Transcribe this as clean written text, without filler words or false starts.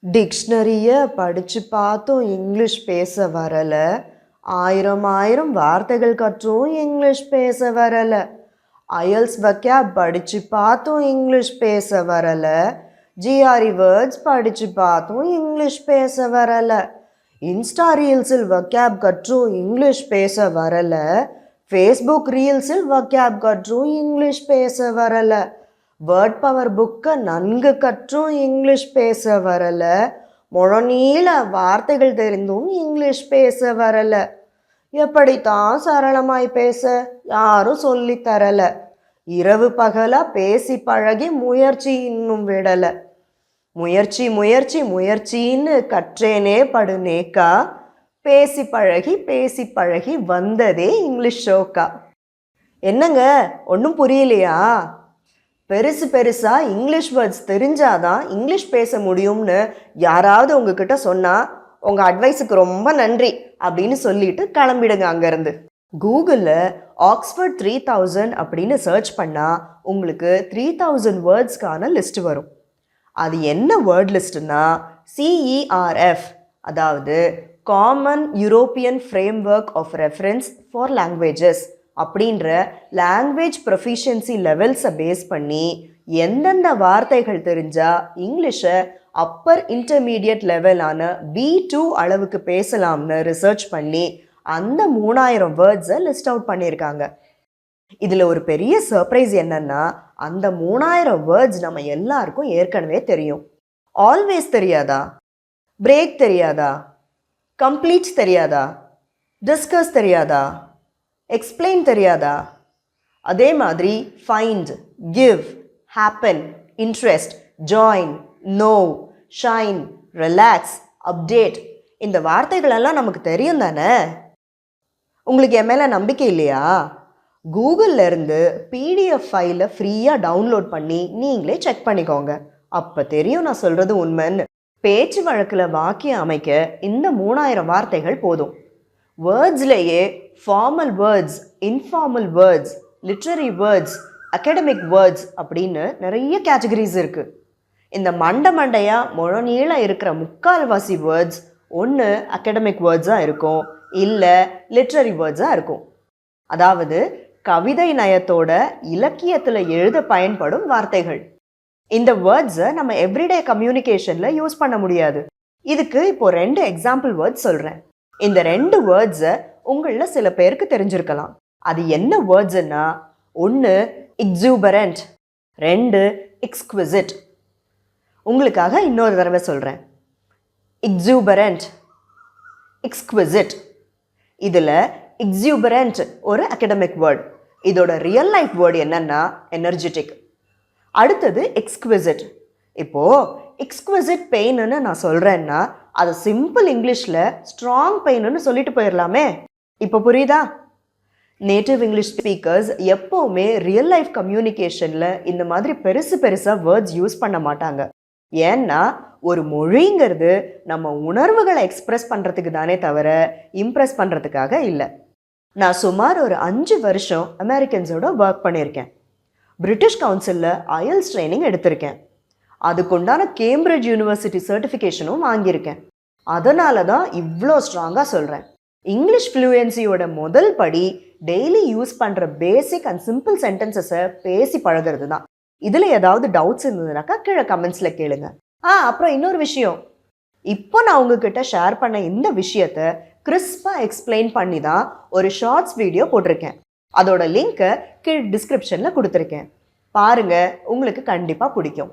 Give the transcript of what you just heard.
டிக்ஷனரியை படித்து பார்த்தும் இங்கிலீஷ் பேச வரலை. ஆயிரம் ஆயிரம் வார்த்தைகள் கற்றும் இங்கிலீஷ் பேச வரலை. ஐஎல்ஸ் வொக்காப் படித்து பார்த்தும் இங்கிலீஷ் பேச வரலை. ஜிஆர்இ வேர்ட்ஸ் படித்து பார்த்தும் இங்கிலீஷ் பேச வரலை. இன்ஸ்டா ரீல்ஸில் வொக்காப் கற்றும் இங்கிலீஷ் பேச வரலை. ஃபேஸ்புக் ரீல்ஸில் வொக்காப் கற்றும் இங்கிலீஷ் பேச வரலை. வேர்ட் பவர் புக்கை நன்கு கற்றும் இங்கிலீஷ் பேச வரலை. முழநீள வார்த்தைகள் தெரிந்தும் இங்கிலீஷ் பேச வரலை. எப்படித்தான் சரளமாய் பேச யாரும் சொல்லி தரலை. இரவு பகலாக பேசி பழகி முயற்சி இன்னும் விடலை. முயற்சி முயற்சி முயற்சின்னு கற்றேனே படுநேக்கா. பேசி பழகி வந்ததே இங்கிலீஷ் ஷோக்கா. என்னங்க ஒன்றும் புரியலையா? பெருசாக இங்கிலீஷ் வேர்ட்ஸ் தெரிஞ்சாதான் இங்கிலீஷ் பேச முடியும்னு யாராவது உங்ககிட்ட சொன்னால் உங்கள் அட்வைஸுக்கு ரொம்ப நன்றி அப்படின்னு சொல்லிட்டு கிளம்பிடுங்க அங்கேருந்து. கூகுளில் ஆக்ஸ்ஃபோர்ட் 3000 அப்படின்னு சர்ச் பண்ணால் உங்களுக்கு 3000 வேர்ட்ஸ்க்கான லிஸ்ட் வரும். அது என்ன வேர்ட் லிஸ்ட்டுன்னா CERF, அதாவது common European framework of reference for languages அப்படின்ற லாங்குவேஜ் ப்ரொஃபிஷியன்சி லெவல்ஸை பேஸ் பண்ணி எந்தெந்த வார்த்தைகள் தெரிஞ்சால் இங்கிலீஷை அப்பர் இன்டர்மீடியட் லெவலான B2 அளவுக்கு பேசலாம்னு ரிசர்ச் பண்ணி அந்த 3000 வேர்ட்ஸை லிஸ்ட் அவுட் பண்ணியிருக்காங்க. இதில் ஒரு பெரிய சர்ப்ரைஸ் என்னன்னா, அந்த 3000 வேர்ட்ஸ் நம்ம எல்லாருக்கும் ஏற்கனவே தெரியும். ஆல்வேஸ் தெரியாதா? பிரேக் தெரியாதா? கம்ப்ளீட் தெரியாதா? டிஸ்கஸ் தெரியாதா? எக்ஸ்பிளைன் தெரியாதா? அதே மாதிரி find, give, happen, interest, join, know, shine, relax, update இந்த வார்த்தைகளெல்லாம் நமக்கு தெரியும் தானே? உங்களுக்கு என் மேலே நம்பிக்கை இல்லையா? கூகுளில் இருந்து PDF ஃபைலை ஃப்ரீயாக டவுன்லோட் பண்ணி நீங்களே செக் பண்ணிக்கோங்க. அப்போ தெரியும் நான் சொல்கிறது உண்மைன்னு. பேச்சு வழக்கில் வாக்கியம் அமைக்க இந்த 3000 வார்த்தைகள் போதும். வேர்ட்ஸ்லேயே formal words, informal words, literary words, academic words அப்படின்னு நிறைய கேட்டகரிஸ் இருக்குது. இந்த மண்டையாக முழநீள இருக்கிற முக்கால்வாசி வேர்ட்ஸ் ஒன்று அகடமிக் வேர்ட்ஸாக இருக்கும், இல்லை லிட்ரரி வேர்ட்ஸாக இருக்கும். அதாவது கவிதை நயத்தோட இலக்கியத்தில் எழுத பயன்படும் வார்த்தைகள். இந்த வேர்ட்ஸை நம்ம எவ்ரிடே கம்யூனிகேஷனில் யூஸ் பண்ண முடியாது. இதுக்கு இப்போ 2 எக்ஸாம்பிள் வேர்ட்ஸ் சொல்கிறேன். இந்த 2 வேர்ட்ஸை உங்களில் சில பேருக்கு தெரிஞ்சிருக்கலாம். அது என்ன வேர்ட்ஸ்ன்னா, 1 எக்ஸூபரண்ட், 2 எக்ஸ்குவிசிட். உங்களுக்காக இன்னொரு தடவை சொல்கிறேன். எக்ஸூபரண்ட், எக்ஸ்குவிசிட். இதில் எக்ஸூபரண்ட் ஒரு அகடமிக் வேர்ட். இதோட ரியல் லைஃப் வேர்டு என்னன்னா எனர்ஜெட்டிக். அடுத்தது எக்ஸ்குவிசிட். இப்போது எக்ஸ்குவிசிட் பெயின்னு நான் சொல்கிறேன்னா அதை சிம்பிள் இங்கிலீஷில் ஸ்ட்ராங் பெயின்னு சொல்லிட்டு போயிடலாமே. இப்போ புரியுதா? நேட்டிவ் இங்கிலீஷ் ஸ்பீக்கர்ஸ் எப்போவுமே ரியல் லைஃப் கம்யூனிகேஷனில் இந்த மாதிரி பெருசாக வேர்ட்ஸ் யூஸ் பண்ண மாட்டாங்க. ஏன்னா ஒரு மொழிங்கிறது நம்ம உணர்வுகளை எக்ஸ்ப்ரெஸ் பண்ணுறதுக்கு தானே தவிர இம்ப்ரெஸ் பண்ணுறதுக்காக இல்லை. நான் சுமார் ஒரு 5 வருஷம் அமெரிக்கன்ஸோட ஒர்க் பண்ணியிருக்கேன். பிரிட்டிஷ் கவுன்சிலில் ஐஎல்ஸ் ட்ரைனிங் எடுத்திருக்கேன். அதுக்குண்டான கேம்பிரிட்ஜ் யூனிவர்சிட்டி சர்டிஃபிகேஷனும் வாங்கியிருக்கேன். அதனால தான் இவ்வளோ ஸ்ட்ராங்காக சொல்கிறேன். இங்கிலீஷ் ஃப்ளூயன்சியோட முதல் படி டெய்லி யூஸ் பண்ணுற பேசிக் அண்ட் சிம்பிள் சென்டென்சஸை பேசி பழகிறது தான். இதில் ஏதாவது டவுட்ஸ் இருந்ததுனாக்கா கீழே கமெண்ட்ஸில் கேளுங்க. அப்புறம் இன்னொரு விஷயம், இப்போ நான் உங்ககிட்ட ஷேர் பண்ண இந்த விஷயத்தை கிறிஸ்பாக எக்ஸ்பிளைன் பண்ணி தான் ஒரு ஷார்ட்ஸ் வீடியோ போட்டிருக்கேன். அதோட லிங்க்கை கீழே டிஸ்கிரிப்ஷனில் கொடுத்துருக்கேன். பாருங்கள், உங்களுக்கு கண்டிப்பாக பிடிக்கும்.